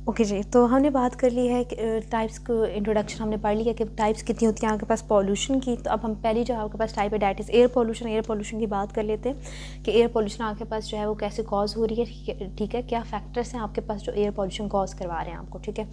Okay जी, तो हमने बात कर ली है कि टाइप्स को, इंट्रोडक्शन हमने पढ़ लिया कि टाइप्स कितनी होती हैं आपके पास पॉल्यूशन की। तो अब हम पहली जो आपके पास टाइप है that is air pollution. Air pollution की बात कर लेते हैं कि एयर पॉल्यूशन आपके पास जो है वो कैसे कॉज हो रही है, ठीक है, क्या फैक्टर्स हैं आपके पास जो एयर पॉल्यूशन कॉज करवा रहे हैं आपको, ठीक है।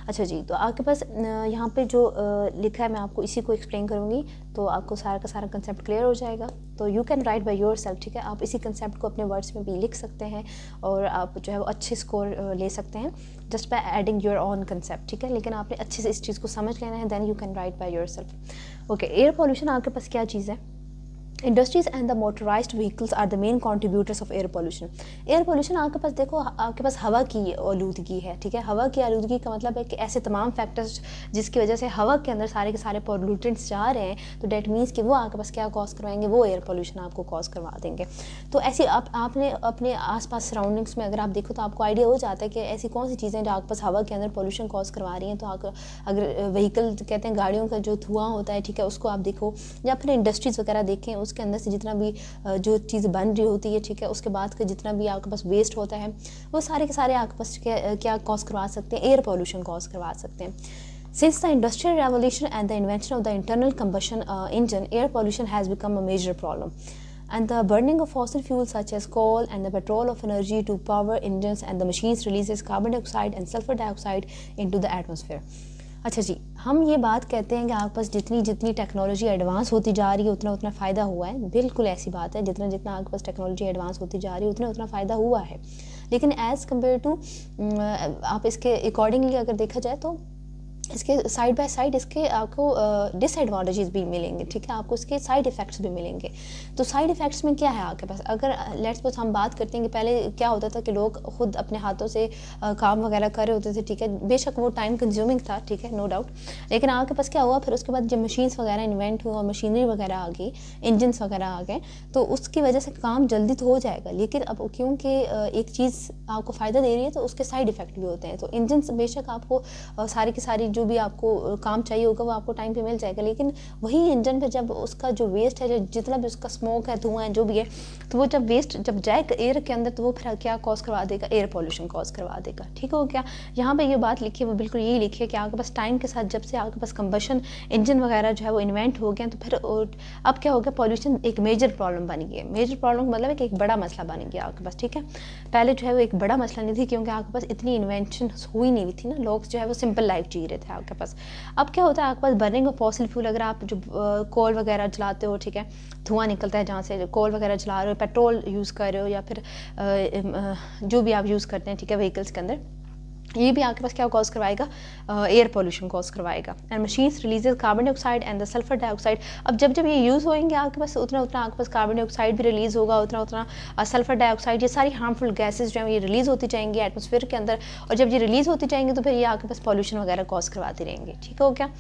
अच्छा जी, तो आपके पास यहाँ पे जो लिखा है मैं आपको इसी को एक्सप्लेन करूँगी, तो आपको सारा का सारा कंसेप्ट क्लियर हो जाएगा। तो you can write by your self, ठीक है, आप इसी कंसेप्ट को अपने वर्ड्स में भी लिख सकते हैं और आप जो है वो अच्छे स्कोर ले सकते हैं just by adding your on concept, ठीक है। लेकिन आपने अच्छे से इस चीज़ को समझ लेना है, then you can write by yourself. Okay, air pollution आपके पास क्या चीज़ है? Industries and the motorised vehicles are the main contributors of air pollution. Air pollution आपके पास देखो, आपके पास हवा की आलूदगी है, ठीक है। हवा की आलूदगी का मतलब है कि ऐसे तमाम फैक्टर्स जिसकी वजह से हवा के अंदर सारे के सारे पोल्यूटेंट्स जा रहे हैं, तो डेट मीन्स कि वो आपके पास क्या कॉज करवाएंगे, वो एयर पोल्यूशन आपको कॉज करवा देंगे। तो ऐसी आपने अपने आसपास सराउंडिंग्स में अगर आप देखो तो आपको आइडिया हो जाता है कि ऐसी कौन सी चीज़ें जो आपके पास हवा के अंदर पोल्यूशन कॉज करवा रही हैं। तो आप अगर व्हीकल कहते हैं, गाड़ियों का जो धुआं होता है, ठीक है, उसको आप देखो, या फिर इंडस्ट्रीज़ वगैरह देखें, उसके अंदर से जितना भी जो चीज़ बन रही होती है, ठीक है, उसके बाद का जितना भी आपके पास वेस्ट होता है, वो सारे के सारे आपके पास क्या कॉज करवा सकते हैं, एयर पॉल्यूशन कॉज करवा सकते हैं। Since the Industrial Revolution and the invention of the internal combustion engine, air pollution has become a major problem. And the burning of fossil fuels such as coal and the petrol of energy to power engines and the machines releases carbon dioxide and sulfur dioxide into the atmosphere. अच्छा जी, हम ये बात कहते हैं कि आपके पास जितनी जितनी टेक्नोलॉजी एडवांस होती जा रही है उतना उतना फ़ायदा हुआ है। बिल्कुल ऐसी बात है, जितना जितना आपके पास टेक्नोलॉजी एडवांस होती जा रही है उतना उतना फ़ायदा हुआ है। लेकिन एज़ कम्पेयर टू आप इसके अकॉर्डिंगली अगर देखा जाए तो इसके साइड बाय साइड इसके आपको डिसएडवांटेजेस भी मिलेंगे, ठीक है, आपको इसके साइड इफ़ेक्ट्स भी मिलेंगे। तो साइड इफ़ेक्ट्स में क्या है आपके पास? अगर लेट्स सपोज हम बात करते हैं कि पहले क्या होता था कि लोग खुद अपने हाथों से काम वगैरह कर रहे होते थे, ठीक है, बेशक वो टाइम कंज्यूमिंग था, ठीक है, नो डाउट। लेकिन आपके पास क्या हुआ फिर उसके बाद जब मशीन्स वगैरह इन्वेंट हुई और मशीनरी वगैरह आ गई, इंजन्स वगैरह आ गए, तो उसकी वजह से काम जल्दी तो हो जाएगा। लेकिन अब क्योंकि एक चीज़ आपको फ़ायदा दे रही है तो उसके साइड इफ़ेक्ट भी होते हैं। तो इंजन्स बेशक आपको सारी की सारी जो भी आपको काम चाहिए होगा वो आपको टाइम पे मिल जाएगा, लेकिन वही इंजन पे जब उसका जो वेस्ट है, जितना भी उसका स्मोक है, धुआं है, जो भी है, तो वो जब वेस्ट जब जाएगा एयर के अंदर तो वो फिर क्या कॉज करवा देगा, एयर पॉल्यूशन कॉज करवा देगा, ठीक हो गया। यहाँ पे ये बात लिखी है वो बिल्कुल यही लिखी है कि आपके पास टाइम के साथ जब से आपके पास कंबशन इंजन वगैरह जो है वो इन्वेंट हो गए, तो फिर अब क्या हो गया, पॉल्यूशन एक मेजर प्रॉब्लम बन गई है। मेजर प्रॉब्लम मतलब है कि एक बड़ा मसला बन गया आपके पास, ठीक है। पहले जो है वो एक बड़ा मसला नहीं थी क्योंकि आपके पास इतनी इन्वेंशन हुई नहीं थी ना, लोग जो है वो सिंपल लाइफ जी रहे थे आपके पास। अब क्या होता है आपके पास बर्निंग ऑफ फॉसिल फ्यूल, अगर आप जो कोल वगैरह जलाते हो, ठीक है, धुआं निकलता है जहाँ से कोल वगैरह जला रहे हो, पेट्रोल यूज़ कर रहे हो, या फिर जो भी आप यूज़ करते हैं, ठीक है, व्हीकल्स के अंदर, ये भी आपके पास क्या कॉज करवाएगा, एयर पोल्यूशन कॉज करवाएगा। And machines releases carbon dioxide and the sulphur dioxide. अब जब जब ये यूज़ होंगे आपके पास उतना उतना आपके पास कार्बन डाइऑक्साइड भी रिलीज़ होगा, उतना उतना सल्फर डाइऑक्साइड, ये सारी हार्मफुल गैसेज जो है ये रिलीज़ होती जाएंगी एटमॉस्फेयर के अंदर, और जब ये रिलीज़ होती जाएंगी तो फिर ये आपके पास पॉल्यूशन वगैरह कॉज करवाती रहेंगी, ठीक हो गया।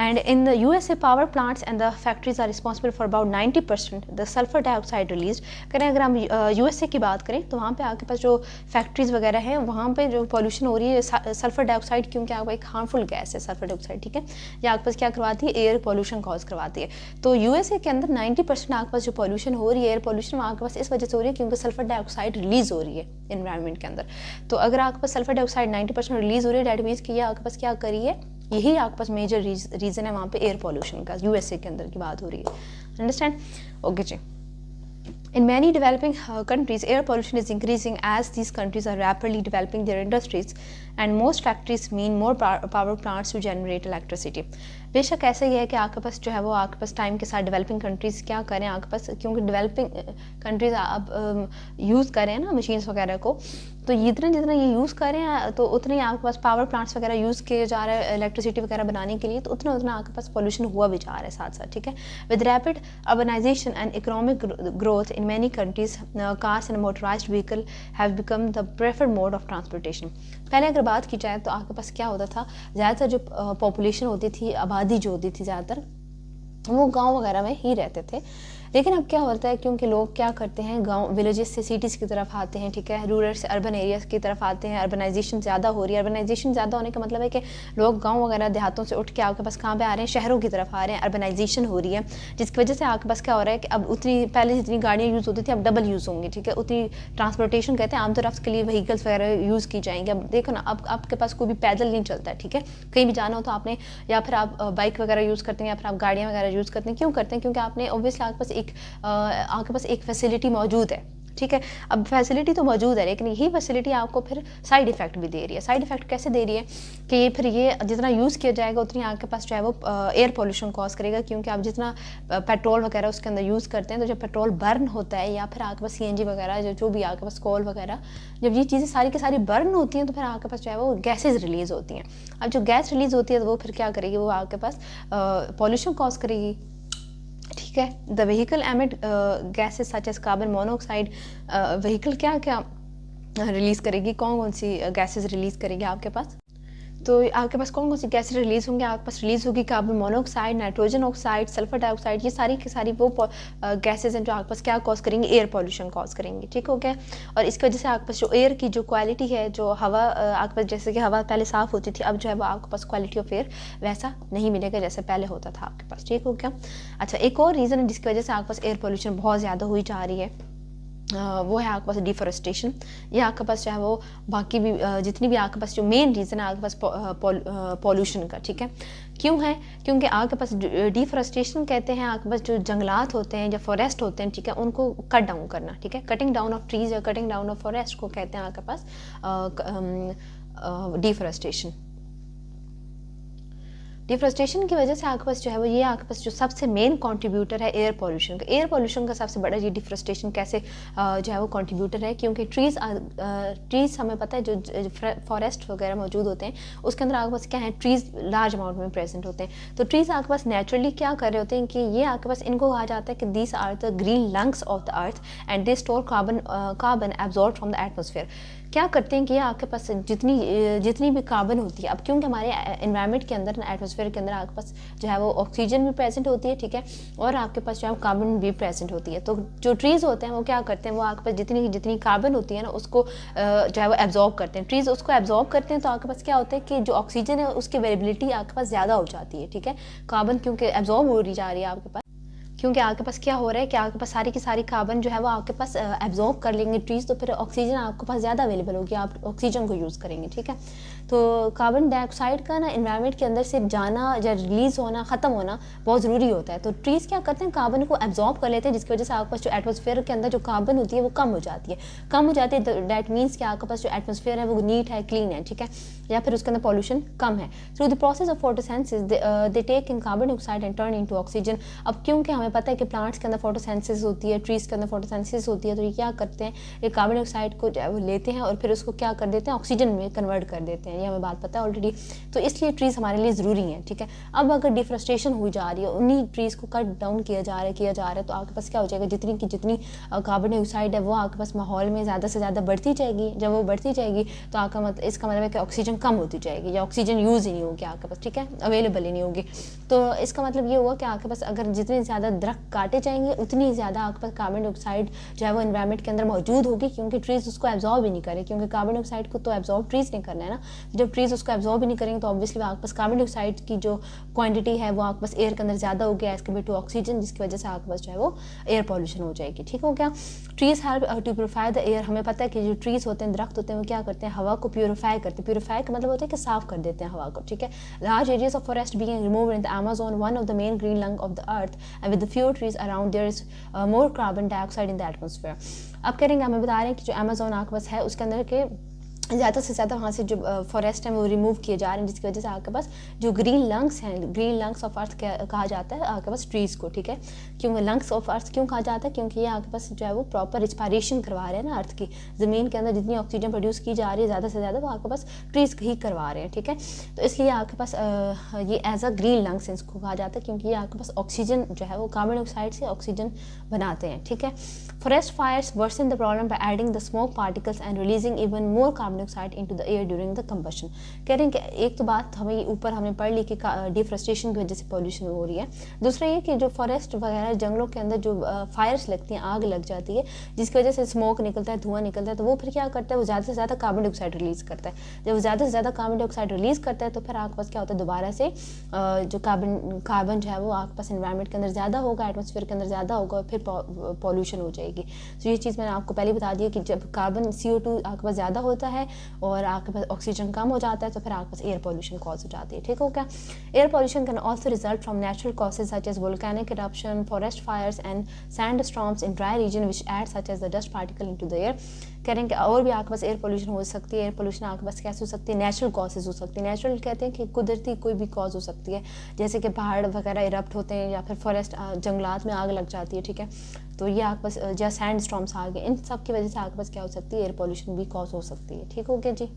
And in the USA, power plants and the factories are responsible for about 90% the sulfur dioxide released. करें अगर हम USA की बात करें तो वहाँ पे आपके पास जो फैक्ट्रीज वगैरह हैं वहाँ पे जो पॉल्यूशन हो रही है सल्फर डाइऑक्साइड, क्योंकि आपको एक हार्मफुल गैस है सल्फर डाइऑक्साइड, ठीक है, ये आपके पास क्या करवाती है, एयर पॉल्यूशन कॉज करवाती है। तो USA के अंदर 90% आपके पास जो पॉल्यूशन हो रही है, एयर पॉल्यूशन, आपके पास इस वजह से हो रही है क्योंकि सल्फर डाइऑक्साइड रिलीज हो रही है इन्वायरमेंट के अंदर। तो अगर आपके पास सल्फर डाइऑक्साइड 90% रिलीज हो रही है, डेट मीन्स कि ये आपके पास क्या करी है, यही आपके पास मेजर रीज़न है वहाँ पे एयर पॉल्यूशन का, यूएसए के अंदर की बात हो रही है, अंडरस्टैंड, ओके जी। In many developing countries, air pollution is increasing as these countries are rapidly developing their industries and most factories mean more power plants to generate electricity. बेशक ऐसा ही है कि आपके पास जो है वो आपके पास टाइम के साथ डेवलपिंग कंट्रीज़ क्या करें आपके पास, क्योंकि डेवलपिंग कंट्रीज़ आप यूज़ करें ना मशीन्स वगैरह को, तो जितना जितना ये यूज़ करें तो उतना ही आपके पास पावर प्लांट्स वगैरह यूज़ किए जा रहे हैं इलेक्ट्रिसिटी वगैरह बनाने के लिए, तो उतना उतना आपके पास पॉल्यूशन हुआ भी जा रहा है साथ साथ, ठीक है। With rapid urbanisation and economic growth in many countries, cars and motorised vehicle have become the preferred mode of transportation. पहले अगर बात की जाए तो आपके पास क्या होता था, ज़्यादातर जो पॉपुलेशन होती थी, आबादी जो होती थी ज़्यादातर वो गांव वगैरह में ही रहते थे, लेकिन अब क्या होता है, क्योंकि लोग क्या करते हैं, गांव विलेजेस से सिटीज़ की तरफ आते हैं, ठीक है, रूरल से अर्बन एरियाज़ की तरफ आते हैं, अर्बनाइजेशन ज़्यादा हो रही है। अर्बनाइजेशन ज़्यादा होने का मतलब है कि लोग गांव वगैरह देहातों से उठ के आपके पास कहाँ पे आ रहे हैं, शहरों की तरफ आ रहे हैं, अर्बनाइजेशन हो रही है, जिसकी वजह से आपके पास क्या हो रहा है कि अब उतनी पहले जितनी गाड़ियाँ यूज़ होती थी अब डबल यूज़ होंगी, ठीक है, उतनी ट्रांसपोर्टेशन कहते हैं आमतौर रफ्त के लिए व्हीकल्स वगैरह यूज़ की जाएंगे। अब देखो ना, अब आपके पास कोई भी पैदल नहीं चलता है, ठीक है, कहीं भी जाना हो तो आपने या फिर आप बाइक वगैरह यूज़ करते हैं या फिर आप गाड़ियाँ वगैरह यूज़ करते हैं। क्यों करते हैं? क्योंकि आपने ऑब्वियसली आपके पास एक फैसिलिटी मौजूद है, ठीक है। अब फैसिलिटी तो मौजूद है, लेकिन यही फैसिलिटी आपको फिर साइड इफ़ेक्ट भी दे रही है। साइड इफ़ेक्ट कैसे दे रही है कि ये जितना यूज़ किया जाएगा उतनी आपके पास जो है वो एयर पोल्यूशन कॉज करेगा, क्योंकि आप जितना पेट्रोल वगैरह उसके अंदर यूज़ करते हैं, तो जब पेट्रोल बर्न होता है या फिर आपके पास सीएनजी वगैरह जो भी आपके पास कोल वगैरह, जब ये चीज़ें सारी की सारी बर्न होती हैं तो फिर आपके पास जो है वो गैसेज रिलीज़ होती हैं। अब जो गैस रिलीज़ होती है तो वो फिर क्या करेगी, वो आपके पास पॉल्यूशन कॉज करेगी, ठीक है। The vehicle emit gases such as carbon monoxide, vehicle क्या क्या रिलीज़ करेगी, कौन कौन सी गैसेस रिलीज़ करेगी आपके पास, तो आपके पास कौन कौन सी गैसेज रिलीज़ होंगे, आपके पास रिलीज़ होगी carbon monoxide, nitrogen oxide, sulphur dioxide, ये सारी की सारी वो गैसेज हैं जो आपके पास क्या कॉज करेंगी, एयर पॉल्यूशन कॉज करेंगी, ठीक हो गया। और इसकी वजह से आपके पास जो एयर की जो क्वालिटी है, जो हवा आपके पास, जैसे कि हवा पहले साफ़ होती थी, अब जो है वो आपके पास क्वालिटी ऑफ एयर वैसा नहीं मिलेगा जैसे पहले होता था आपके पास, ठीक हो गया। अच्छा, एक और रीज़न है जिसकी वजह से आपके पास एयर पॉल्यूशन बहुत ज़्यादा हुई जा रही है, वो है आपके पास डिफॉरेस्टेशन। ये आपके पास चाहे वो बाकी भी जितनी भी आपके पास जो मेन रीज़न है आपके पास पॉल्यूशन का, ठीक है, क्यों है? क्योंकि आपके पास डिफॉरेस्टेशन कहते हैं आपके पास जो जंगलात होते हैं या फॉरेस्ट होते हैं, ठीक है, उनको कट डाउन करना, ठीक है, कटिंग डाउन ऑफ ट्रीज या कटिंग डाउन ऑफ फॉरेस्ट को कहते हैं आपके पास डिफॉरेस्टेशन। डिफॉरेस्टेशन की वजह से आपके पास जो है वो ये आपके पास जो सबसे मेन कंट्रीब्यूटर है एयर पोल्यूशन का। एयर पोल्यूशन का सबसे बड़ा ये डिफॉरेस्टेशन कैसे जो है वो कंट्रीब्यूटर है, क्योंकि ट्रीज़ हमें पता है जो फॉरेस्ट वगैरह मौजूद होते हैं उसके अंदर आपके पास क्या है, ट्रीज़ लार्ज अमाउंट में प्रेजेंट होते हैं। तो ट्रीज़ आपके पास नेचुरली क्या कर रहे होते हैं कि ये आपके पास, इनको कहा जाता है कि these are the green lungs of the earth and they store carbon absorb from the atmosphere. क्या करते हैं कि आपके पास जितनी भी कार्बन होती है, अब क्योंकि हमारे एनवायरनमेंट के अंदर, एटमॉस्फेयर के अंदर आपके पास जो है वो ऑक्सीजन भी प्रेजेंट होती है, ठीक है, और आपके पास जो है कार्बन भी प्रेजेंट होती है। तो जो ट्रीज़ होते हैं वो क्या करते हैं, वो आपके पास जितनी कार्बन होती है ना उसको जो है वो एब्जॉर्ब करते हैं। ट्रीज़ उसको एब्जॉर्ब करते हैं, तो आपके पास क्या होता है कि जो ऑक्सीजन है उसकी अवेलेबिलिटी आपके पास ज़्यादा हो जाती है, ठीक है। कार्बन क्योंकि एब्जॉर्ब हो रही जा रही है आपके पास, क्योंकि आपके पास क्या हो रहा है कि आपके पास सारी की सारी कार्बन जो है वो आपके पास एब्जॉर्ब कर लेंगे ट्रीज़, तो फिर ऑक्सीजन आपके पास ज़्यादा अवेलेबल होगी, आप ऑक्सीजन को यूज़ करेंगे, ठीक है। तो कार्बन डाइऑक्साइड का ना एनवायरनमेंट के अंदर से जाना या रिलीज़ होना, ख़त्म होना बहुत ज़रूरी होता है। तो ट्रीज़ क्या करते हैं, कार्बन को एब्जॉर्ब कर लेते हैं, जिसकी वजह से आपके पास जो एटमॉस्फेयर के अंदर जो कार्बन होती है वो कम हो जाती है। कम हो जाती है डैट मीन्स कि आपके पास जो एटमॉस्फेयर है वो नीट है, क्लीन है, ठीक है, या फिर उसके अंदर पॉल्यूशन कम है। Through the process of photosynthesis they take in carbon dioxide and turn into oxygen. अब क्योंकि हमें पता है कि प्लांट्स के अंदर फोटोसिंथेसिस होती है, ट्रीज़ के अंदर फोटोसिंथेसिस होती है, तो ये क्या करते हैं, ये कार्बन डाइऑक्साइड को वो लेते हैं और फिर उसको क्या कर देते हैं, ऑक्सीजन में कन्वर्ट कर देते हैं। ये हमें बात पता है ऑलरेडी, तो इसलिए ट्रीज़ हमारे लिए ज़रूरी हैं, ठीक है। अब अगर डिफॉरेस्टेशन हुई जा रही है, उन्हीं ट्रीज़ को कट डाउन किया जा रहा है, तो आपके पास क्या हो जाएगा, जितनी की जितनी कार्बन डाइऑक्साइड है वो आपके पास माहौल में ज़्यादा से ज़्यादा बढ़ती जाएगी। जब वो बढ़ती जाएगी तो इसका मतलब है कि ऑक्सीजन कम होती जाएगी या ऑक्सीजन यूज़ ही नहीं होगी आपके पास, ठीक है, अवेलेबल ही नहीं होगी। तो इसका मतलब ये हुआ कि आपके पास अगर जितने ज़्यादा दरख्त काटे जाएंगे उतनी ज़्यादा आपके पास कार्बन डाइऑक्साइड जो है वो एनवायरनमेंट के अंदर मौजूद होगी, क्योंकि ट्रीज़ उसको एब्जॉर्ब ही नहीं करें, क्योंकि कार्बन डाइऑक्साइड को तो एब्जॉर्ब ट्रीज़ नहीं करना है ना। जब ट्रीज़ उसको एब्जॉर्ब ही नहीं करेंगे तो ऑब्वियसली आपके पास कार्बन डाइऑक्साइड की जो क्वांटिटी है वो आपके पास एयर के अंदर ज़्यादा हो गया एज कम्पेयर टू ऑक्सीजन, जिसकी वजह से आपके पास जो है वो एयर पॉल्यूशन हो जाएगी, ठीक हो गया। Trees help to purify the air. हमें पता है कि जो ट्रीज़ होते हैं, दरख्त होते हैं, वो क्या करते हैं, हवा को प्योरीफाई करते हैं। प्योरीफाई का मतलब होता है कि साफ कर देते हैं हवा को, ठीक है। Large areas of forest being removed in the Amazon, one of the main green lung of the earth, and with the few trees around there is more carbon dioxide in the atmosphere. अब कह रहे हैं, हमें बता रहे हैं कि जो अमेज़न आपके पास है उसके अंदर के ज़्यादा से ज़्यादा वहाँ से जो फॉरेस्ट हैं वो रिमूव किए जा रहे हैं, जिसकी वजह से आपके पास जो ग्रीन लंग्स हैं, ग्रीन लंग्स ऑफ अर्थ कहा जाता है आपके पास ट्रीज़ को, ठीक है। क्यों लंग्स ऑफ अर्थ क्यों कहा जाता है, क्योंकि ये आपके पास जो है वो प्रॉपर रिस्पायरेशन करवा रहे हैं ना अर्थ की, ज़मीन के अंदर जितनी ऑक्सीजन प्रोड्यूस की जा रही है ज़्यादा से ज़्यादा वो आपके पास ट्रीज़ ही करवा रहे हैं, ठीक है। तो इसलिए आपके पास ये एज अ ग्रीन लंग्स इसको कहा जाता है, क्योंकि ये आपके पास ऑक्सीजन जो है वो कार्बन डाइऑक्साइड से ऑक्सीजन बनाते हैं, ठीक है। Forest fires worsen the problem by adding the smoke particles and releasing even more carbon carbon dioxide into the air during the combustion. कह रहे हैं कि एक तो बात हमें ऊपर हमने पढ़ ली कि डिफरेस्टेशन की वजह से पॉल्यूशन हो रही है, दूसरा ये कि जो फॉरेस्ट वगैरह जंगलों के अंदर जो फायर्स लगती हैं, आग लग जाती है, जिसकी वजह से स्मोक निकलता है, धुआं निकलता है, तो वो फिर क्या करता है, वो ज़्यादा से ज़्यादा कार्बन डाइऑक्साइड रिलीज़ करता है। जब वो ज़्यादा से ज़्यादा कार्बन डाइऑक्साइड रिलीज़ करता है तो फिर आपके पास क्या होता है, दोबारा से जो कार्बन जो है वो आपके पास एनवायरनमेंट के अंदर ज़्यादा होगा, एटमॉस्फेयर के अंदर ज़्यादा होगा, और फिर पॉल्यूशन हो जाएगी। तो ये चीज़ मैंने आपको पहले बता दी कि जब कार्बन CO2 आपके पास ज़्यादा होता है और आपके पास ऑक्सीजन कम हो जाता है तो फिर आपके पास एयर पॉल्यूशन कॉज हो जाती है। ठीक हो गया। Air pollution can also result from natural causes such as volcanic eruption, forest fires and sand storms in dry region which add such as the dust particle into the air. कह रहे हैं कि और भी आपके पास एयर पोल्यूशन हो सकती है। एयर पोल्यूशन आपके पास कैसे हो सकती है, नेचुरल कॉजेज हो सकती है। नेचुरल कहते हैं कि कुदरती कोई भी कॉज हो सकती है, जैसे कि पहाड़ वगैरह इरप्ट होते हैं या फिर फॉरेस्ट जंगलात में आग लग जाती है। ठीक है, तो ये आपके पास या सैंड स्टॉर्म्स आ गए, इन सब की वजह से आपके पास क्या हो सकती है, एयर पोल्यूशन भी कॉज हो सकती है। ठीक हो गया जी।